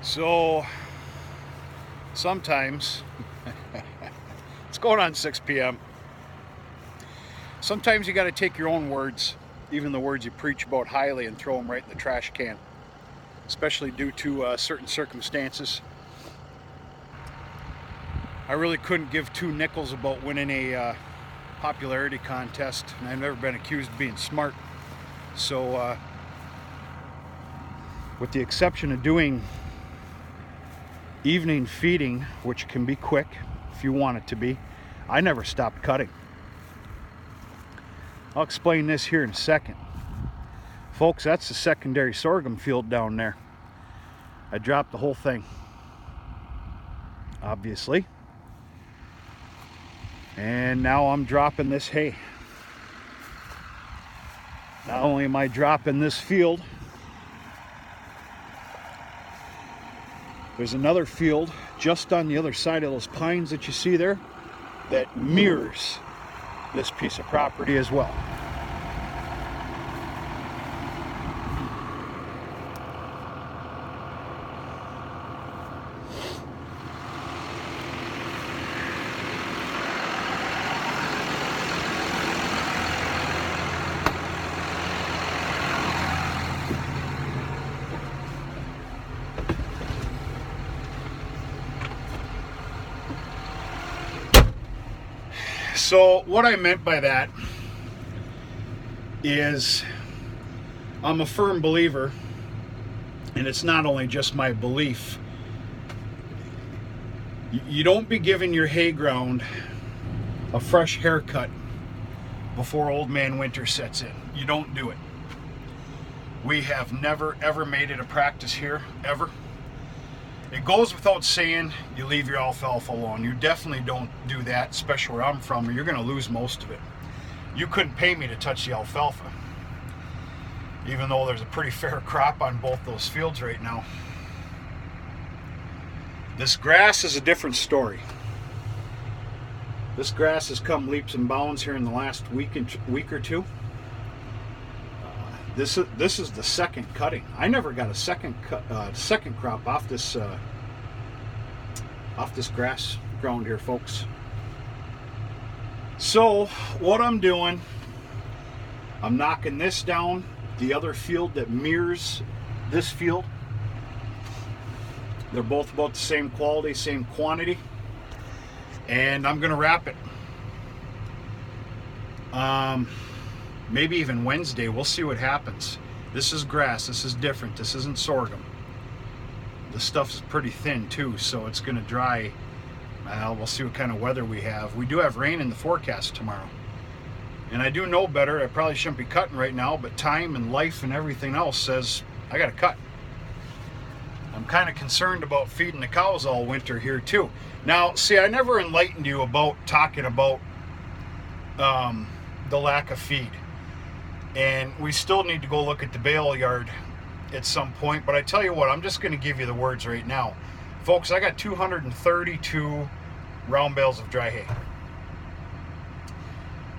So sometimes it's going on 6 p.m. Sometimes you got to take your own words, even the words you preach about highly, and throw them right in the trash can, especially due to certain circumstances. I really couldn't give two nickels about winning a popularity contest, and I've never been accused of being smart. So with the exception of doing evening feeding, which can be quick if you want it to be, I never stopped cutting. I'll explain this here in a second. Folks, that's the secondary sorghum field down there. I dropped the whole thing, obviously. And now I'm dropping this hay. Not only am I dropping this field, there's another field just on the other side of those pines that you see there that mirrors this piece of property as well. So what I meant by that is I'm a firm believer, and it's not only just my belief, you don't be giving your hay ground a fresh haircut before Old Man Winter sets in. You don't do it. We have never ever made it a practice here, ever. It goes without saying, you leave your alfalfa alone. You definitely don't do that, especially where I'm from, or you're going to lose most of it. You couldn't pay me to touch the alfalfa, even though there's a pretty fair crop on both those fields right now. This grass is a different story. This grass has come leaps and bounds here in the last week or two. This is the second cutting. I never got a second crop off this grass ground here, folks. So what I'm doing, I'm knocking this down, the other field that mirrors this field. They're both about the same quality, same quantity, and I'm gonna wrap it. Maybe even Wednesday. We'll see what happens. This is grass. This is different. This isn't sorghum. The stuff's pretty thin too, so it's going to dry. We'll see what kind of weather we have. We do have rain in the forecast tomorrow. And I do know better. I probably shouldn't be cutting right now, but time and life and everything else says I got to cut. I'm kind of concerned about feeding the cows all winter here too. Now, see, I never enlightened you about talking about the lack of feed. And we still need to go look at the bale yard at some point. But I tell you what, I'm just going to give you the words right now. Folks, I got 232 round bales of dry hay.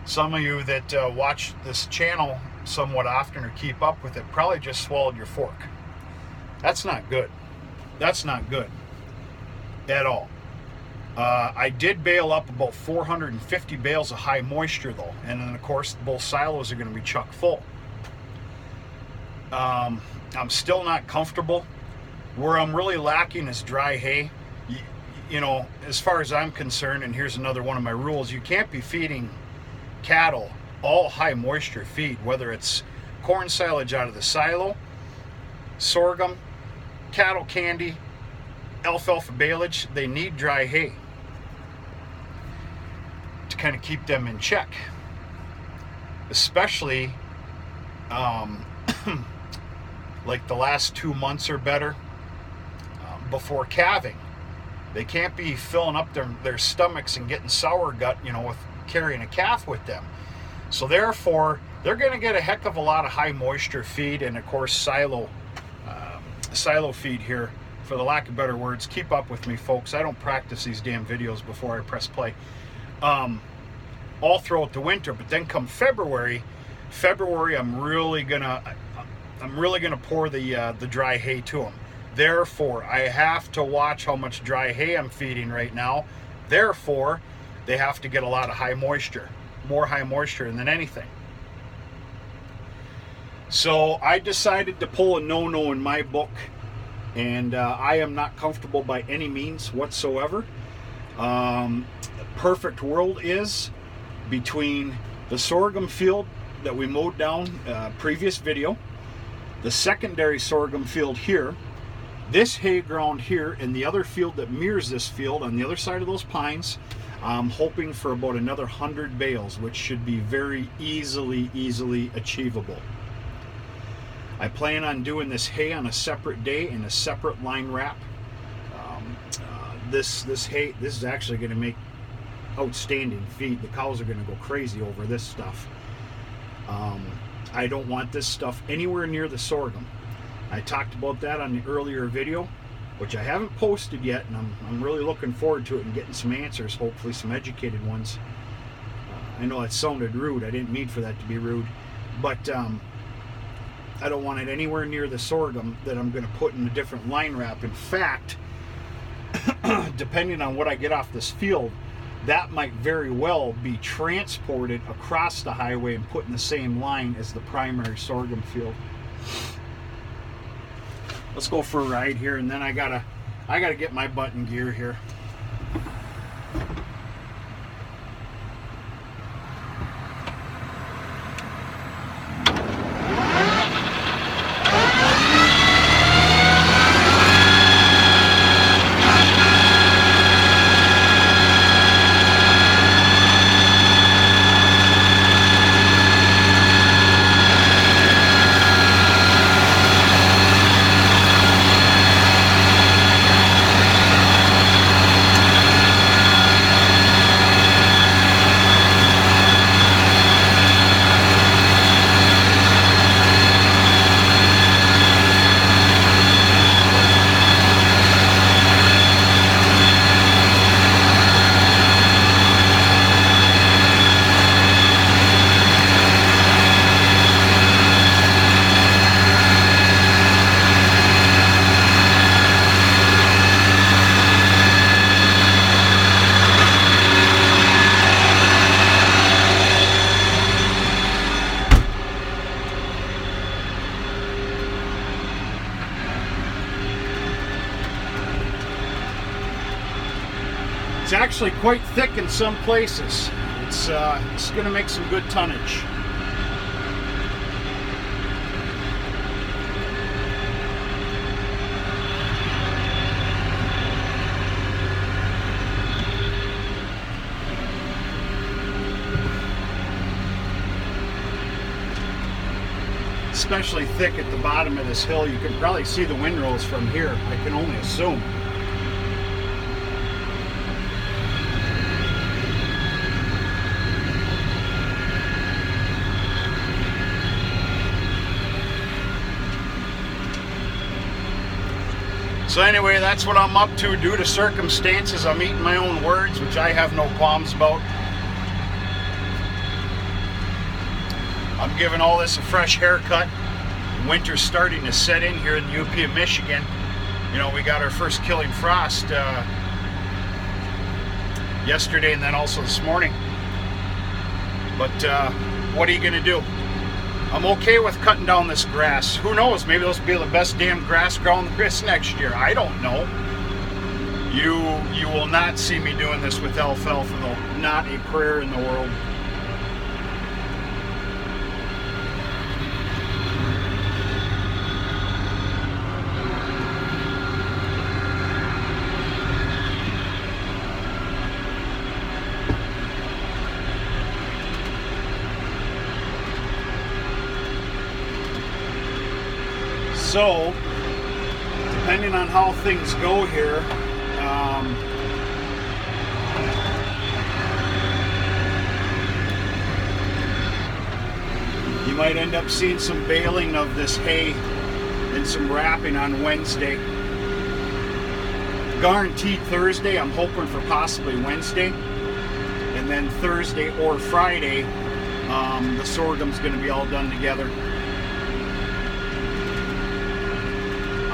Some of you that watch this channel somewhat often or keep up with it probably just swallowed your fork. That's not good. That's not good at all. I did bale up about 450 bales of high moisture though, and then of course both silos are going to be chock full. I'm still not comfortable. Where I'm really lacking is dry hay. You know, as far as I'm concerned, and here's another one of my rules, you can't be feeding cattle all high moisture feed, whether it's corn silage out of the silo, sorghum, cattle candy, alfalfa baleage. They need dry hay to kind of keep them in check, especially like the last 2 months or better before calving. They can't be filling up their stomachs and getting sour gut, you know, with carrying a calf with them. So therefore, they're going to get a heck of a lot of high moisture feed, and of course silo feed here, for the lack of better words. Keep up with me, folks. I don't practice these damn videos before I press play all throughout the winter. But then come February, I'm really gonna pour the dry hay to them. Therefore, I have to watch how much dry hay I'm feeding right now. Therefore, they have to get a lot of high moisture, more high moisture than anything. So I decided to pull a no-no in my book, and I am not comfortable by any means whatsoever. Perfect world is between the sorghum field that we mowed down previous video, the secondary sorghum field here, this hay ground here, and the other field that mirrors this field on the other side of those pines. I'm hoping for about another 100 bales, which should be very easily achievable. I plan on doing this hay on a separate day in a separate line wrap. This hay, this is actually going to make outstanding feed. The cows are going to go crazy over this stuff. I don't want this stuff anywhere near the sorghum. I talked about that on the earlier video, which I haven't posted yet, and I'm really looking forward to it and getting some answers, hopefully some educated ones. I know that sounded rude. I didn't mean for that to be rude, but I don't want it anywhere near the sorghum that I'm going to put in a different line wrap. In fact, depending on what I get off this field, that might very well be transported across the highway and put in the same line as the primary sorghum field. Let's go for a ride here, and then I gotta get my butt in gear here. It's actually quite thick in some places. It's going to make some good tonnage. Especially thick at the bottom of this hill. You can probably see the windrows from here, I can only assume. So anyway, that's what I'm up to. Due to circumstances, I'm eating my own words, which I have no qualms about. I'm giving all this a fresh haircut. Winter's starting to set in here in the UP of Michigan. You know, we got our first killing frost yesterday and then also this morning. But what are you gonna do? I'm okay with cutting down this grass. Who knows? Maybe this will be the best damn grass ground there is next year. I don't know. You will not see me doing this with alfalfa, though. Not a prayer in the world. So, depending on how things go here, you might end up seeing some baling of this hay and some wrapping on Wednesday. Guaranteed Thursday. I'm hoping for possibly Wednesday. And then Thursday or Friday, the sorghum's going to be all done together.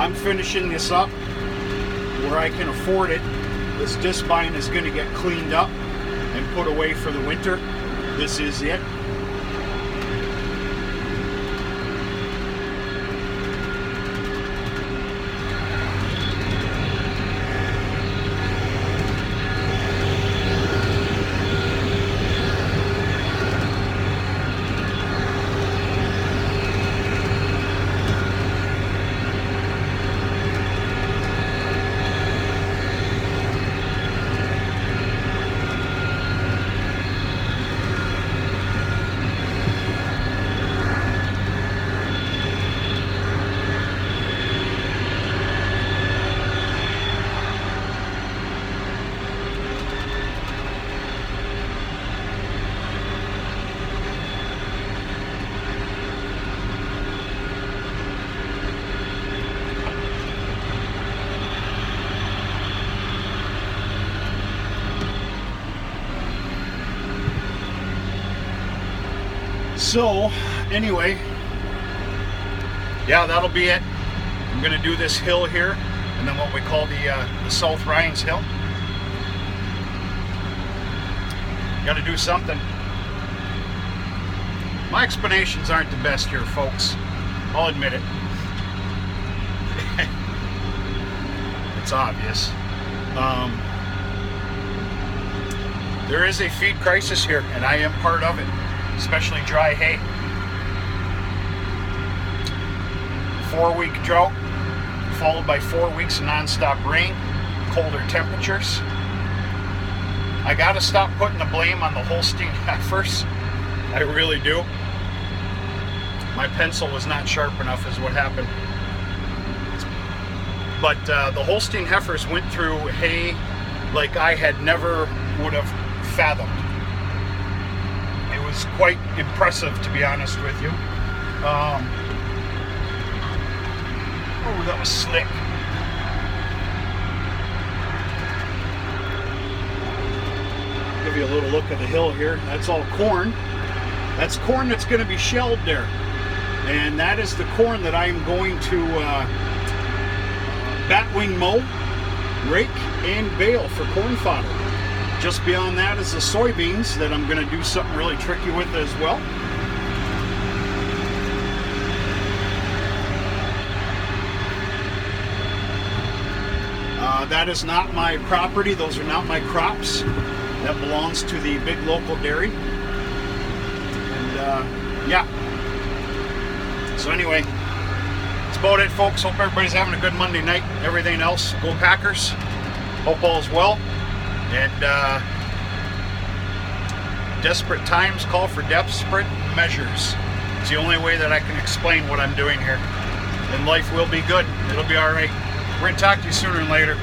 I'm finishing this up where I can afford it. This disc bind is going to get cleaned up and put away for the winter. This is it. So anyway, yeah, that'll be it. I'm gonna do this hill here, and then what we call the South Rhines Hill. Gotta do something. My explanations aren't the best here, folks. I'll admit it. It's obvious. There is a feed crisis here, and I am part of it. Especially dry hay. 4-week drought, followed by 4 weeks of non-stop rain, colder temperatures. I gotta stop putting the blame on the Holstein heifers. I really do. My pencil was not sharp enough is what happened. But the Holstein heifers went through hay like I had never would have fathomed. Was quite impressive, to be honest with you. Oh, that was slick. Give you a little look at the hill here. That's all corn. That's corn that's going to be shelled there. And that is the corn that I'm going to batwing mow, rake, and bale for corn fodder. Just beyond that is the soybeans that I'm going to do something really tricky with as well. That is not my property. Those are not my crops. That belongs to the big local dairy. And yeah. So anyway, that's about it, folks. Hope everybody's having a good Monday night. Everything else, go Packers. Hope all's well. And desperate times call for desperate measures. It's the only way that I can explain what I'm doing here. And life will be good. It'll be all right. We're going to talk to you sooner than later.